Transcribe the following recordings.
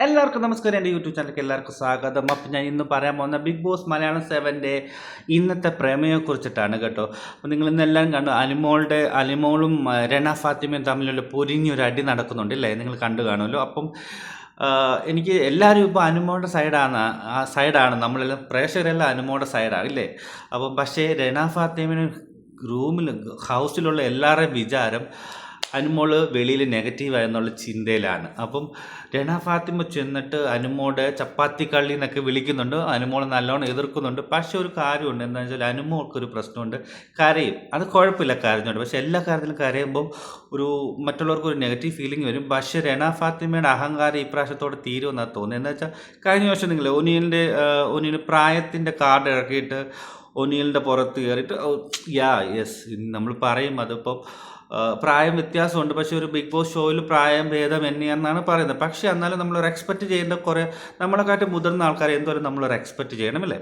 എല്ലാവർക്കും നമസ്കാരം. എൻ്റെ യൂട്യൂബ് ചാനലിലേക്ക് എല്ലാവർക്കും സ്വാഗതം. അപ്പം ഞാൻ ഇന്ന് പറയാൻ പോകുന്ന ബിഗ് ബോസ് മലയാളം 7ൻ്റെ ഇന്നത്തെ പ്രമേയത്തെക്കുറിച്ചിട്ടാണ് കേട്ടോ. അപ്പോൾ നിങ്ങൾ ഇന്നെല്ലാം കണ്ടു, അലിമോളും രണ ഫാത്തിമയും തമ്മിലുള്ള പൊരിഞ്ഞൊരു അടി നടക്കുന്നുണ്ട് ഇല്ലേ, നിങ്ങൾ കണ്ടു കാണുമല്ലോ. അപ്പം എനിക്ക് എല്ലാവരും ഇപ്പോൾ അനുമോളുടെ സൈഡാണ് നമ്മളെല്ലാം പ്രേക്ഷകരെല്ലാം അനുമോളുടെ സൈഡാണ് ഇല്ലേ. അപ്പം പക്ഷേ രണ ഫാത്തിമിന് ഹൗസിലുള്ള എല്ലാവരുടെയും വിചാരം അനുമോള് വെളിയിൽ നെഗറ്റീവായെന്നുള്ള ചിന്തയിലാണ്. അപ്പം രണ ഫാത്തിമ ചെന്നിട്ട് അനുമോടെ ചപ്പാത്തി കള്ളി എന്നൊക്കെ വിളിക്കുന്നുണ്ട്, അനുമോൾ നല്ലോണം എതിർക്കുന്നുണ്ട്. പക്ഷേ ഒരു കാര്യമുണ്ട്, എന്താണെന്ന് വെച്ചാൽ അനുമോൾക്കൊരു പ്രശ്നമുണ്ട്, കരയും. അത് കുഴപ്പമില്ല കരഞ്ഞുണ്ട്, പക്ഷേ എല്ലാ കാര്യത്തിലും കരയുമ്പം മറ്റുള്ളവർക്ക് ഒരു നെഗറ്റീവ് ഫീലിംഗ് വരും. പക്ഷേ രണ ഫാത്തിമയുടെ അഹങ്കാരം ഇപ്രാവശ്യത്തോടെ തീരുമെന്നാണ് തോന്നുന്നത്. എന്താ വെച്ചാൽ കഴിഞ്ഞ വർഷം നിങ്ങൾ ഒനിയിൽ പ്രായത്തിൻ്റെ കാർഡ് ഇറക്കിയിട്ട് ഒനിയലിൻ്റെ പുറത്ത് കയറിയിട്ട് നമ്മൾ പറയും അതിപ്പം പ്രായം വ്യത്യാസമുണ്ട്, പക്ഷേ ഒരു ബിഗ് ബോസ് ഷോയിൽ പ്രായം ഭേദമന്യേ എന്നാണ് പറയുന്നത്. പക്ഷേ എന്നാലും നമ്മളൊരു എക്സ്പെക്റ്റ് ചെയ്യേണ്ട നമ്മളെക്കാട്ടും മുതിർന്ന ആൾക്കാരെ എന്തോരം നമ്മളൊരു എക്സ്പെക്റ്റ് ചെയ്യണമല്ലേ.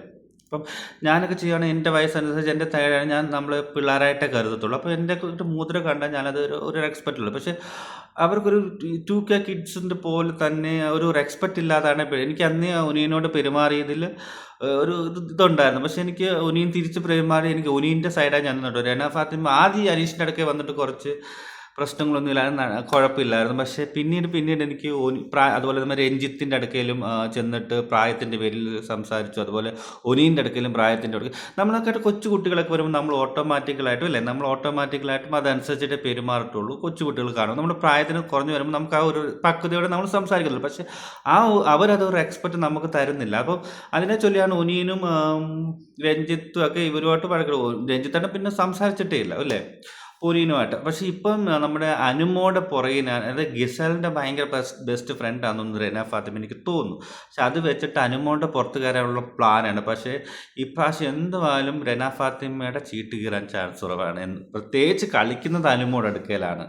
അപ്പം ഞാനൊക്കെ ചെയ്യുകയാണെങ്കിൽ എൻ്റെ വയസ്സനുസരിച്ച് എൻ്റെ തയ്യാറാണ് നമ്മൾ പിള്ളേരായിട്ടേ കരുതത്തുള്ളൂ. അപ്പോൾ എൻ്റെ മുദ്ര കണ്ടാൽ ഞാനത് ഒരു എക്സ്പെക്റ്റ് ഉള്ളൂ. പക്ഷേ അവർക്കൊരു 2K കിഡ്സിൻ്റെ പോലെ തന്നെ ഒരു എക്സ്പെക്റ്റ് ഇല്ലാതാണ്. എനിക്ക് അന്ന് ഒനിയനോട് പെരുമാറിയതിൽ ഒരു ഇതുണ്ടായിരുന്നു. പക്ഷേ എനിക്ക് ഒനിയൻ തിരിച്ച് പെരുമാറി എനിക്ക് ഒനിയൻ്റെ സൈഡായി ഞാൻ നിന്നിട്ടുണ്ട്. രണ ഫാത്തിമ ആദ്യം അനീഷിൻ്റെ അടുക്കെ വന്നിട്ട് കുറച്ച് പ്രശ്നങ്ങളൊന്നും ഇല്ലായിരുന്നു, കുഴപ്പമില്ലായിരുന്നു. പക്ഷേ പിന്നീട് എനിക്ക് അതുപോലെ തന്നെ രഞ്ജിത്തിൻ്റെ അടുക്കലും ചെന്നിട്ട് പ്രായത്തിൻ്റെ പേരിൽ സംസാരിച്ചു. അതുപോലെ ഒനീൻ്റെ അടുക്കലും പ്രായത്തിൻ്റെ അടുക്കൽ നമ്മളൊക്കെ കൊച്ചു കുട്ടികളൊക്കെ വരുമ്പോൾ നമ്മൾ ഓട്ടോമാറ്റിക്കലായിട്ടും അതനുസരിച്ചിട്ട് പെരുമാറത്തുള്ളൂ. കൊച്ചു കുട്ടികൾ കാണും, നമ്മുടെ പ്രായത്തിന് കുറഞ്ഞു വരുമ്പോൾ നമുക്ക് ആ ഒരു പക്വതയോടെ നമ്മൾ സംസാരിക്കുന്നുള്ളൂ. പക്ഷേ അവരതൊരു എക്സ്പെക്റ്റ് നമുക്ക് തരുന്നില്ല. അപ്പം അതിനെ ചൊല്ലിയാണ് ഒനീനും രഞ്ജിത്തും ഒക്കെ ഇവരുമായിട്ട് വഴക്കിടും. രഞ്ജിത്താണ് പിന്നെ സംസാരിച്ചിട്ടേ ഇല്ല അല്ലേ പൊരീനുമായിട്ട്. പക്ഷേ ഇപ്പം നമ്മുടെ അനുമോടെ പുറകിനാണ്, അതായത് ഗിസലിൻ്റെ ഭയങ്കര ബെസ്റ്റ് ഫ്രണ്ട് ആണെന്ന് രണ ഫാത്തിമ എനിക്ക് തോന്നുന്നു. പക്ഷെ അത് വെച്ചിട്ട് അനുമോടെ പുറത്ത് കയറാനുള്ള പ്ലാനാണ്. പക്ഷേ ഇപ്രാവശ്യം എന്തുവായാലും രണ ഫാത്തിമയുടെ ചീട്ട് കീറാൻ ചാൻസ് കുറവാണ്. പ്രത്യേകിച്ച് കളിക്കുന്നത് അനുമോടെ അടുക്കലാണ്.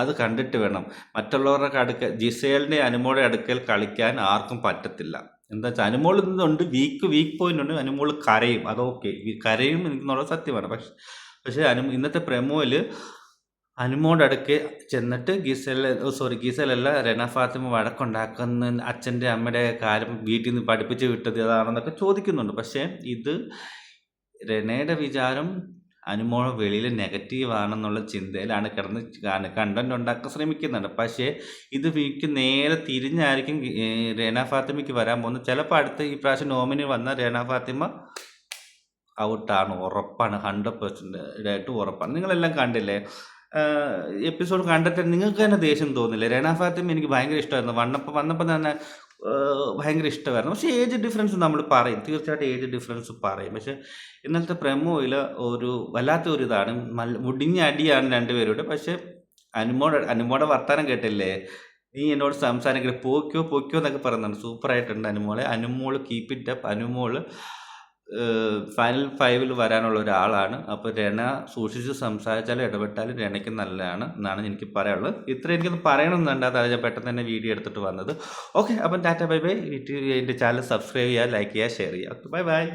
അത് കണ്ടിട്ട് വേണം മറ്റുള്ളവരുടെ ജിസേലിൻ്റെ അനുമോടെ അടുക്കൽ കളിക്കാൻ ആർക്കും പറ്റത്തില്ല. എന്താ വെച്ചാൽ അനുമോൾ ഇന്നുണ്ട് വീക്ക് പോയിന്റ് ഉണ്ട്, അനുമോൾ കരയും, അതൊക്കെ കരയും എന്നുള്ളത് സത്യമാണ്. പക്ഷേ ഇന്നത്തെ പ്രമോയിൽ അനുമോടെ അടുക്ക് ചെന്നിട്ട് ഗിസലല്ല രണ ഫാത്തിമ വഴക്കുണ്ടാക്കുന്ന അച്ഛൻ്റെ അമ്മയുടെ കാര്യം വീട്ടിൽ നിന്ന് പഠിപ്പിച്ച് വിട്ടത് അതാണെന്നൊക്കെ ചോദിക്കുന്നുണ്ട്. പക്ഷേ ഇത് രണയുടെ വിചാരം അനുമോൾ വെളിയിൽ നെഗറ്റീവാണെന്നുള്ള ചിന്തയിലാണ് കണ്ടന്റ് ഉണ്ടാക്കാൻ ശ്രമിക്കുന്നുണ്ട്. പക്ഷേ ഇത് നേരെ തിരിഞ്ഞായിരിക്കും രണ ഫാത്തിമയ്ക്ക് വരാൻ പോകുന്നത്. ചിലപ്പോൾ ഈ പ്രാവശ്യം നോമിനി വന്ന രണ ഫാത്തിമ ഔട്ടാണ്, ഉറപ്പാണ്, 100% ഉറപ്പാണ്. നിങ്ങളെല്ലാം കണ്ടില്ലേ എപ്പിസോഡ് കണ്ടിട്ട് നിങ്ങൾക്ക് തന്നെ ദേഷ്യം തോന്നില്ലേ? രണ ഫാത്തിമ എനിക്ക് ഭയങ്കര ഇഷ്ടമായിരുന്നു, വന്നപ്പോൾ തന്നെ ഭയങ്കര ഇഷ്ടമായിരുന്നു. പക്ഷേ ഏജ് ഡിഫറൻസ് നമ്മൾ പറയും, തീർച്ചയായിട്ടും ഏജ് ഡിഫറൻസ് പറയും. പക്ഷേ ഇന്നലത്തെ പ്രമോയിൽ വല്ലാത്തൊരു ഇതാണ്, മുടിഞ്ഞ അടിയാണ് രണ്ടുപേരോട്. പക്ഷേ അനുമോടെ വർത്താനം കേട്ടില്ലേ, നീ എന്നോട് സംസാരിക്കരുത്, പോക്കോ എന്നൊക്കെ പറയുന്നുണ്ട്. സൂപ്പറായിട്ടുണ്ട് Anumol keep it up. Anumol final 5ൽ വരാനുള്ള ഒരാളാണ്. അപ്പോൾ രണ സൂക്ഷിച്ച് സംസാരിച്ചാലും ഇടപെട്ടാലും രണയ്ക്ക് നല്ലതാണ് എന്നാണ് എനിക്ക് പറയാനുള്ളത്. ഇത്ര എനിക്കൊന്ന് പറയണമെന്നുണ്ട്, അതാണ് ഞാൻ പെട്ടെന്ന് തന്നെ വീഡിയോ എടുത്തിട്ട് വന്നത്. ഓക്കെ, അപ്പം ടാറ്റ ബൈ ബൈ. എൻ്റെ ചാനൽ സബ്സ്ക്രൈബ് ചെയ്യുക, ലൈക്ക് ചെയ്യുക, ഷെയർ ചെയ്യുക. Bye bye.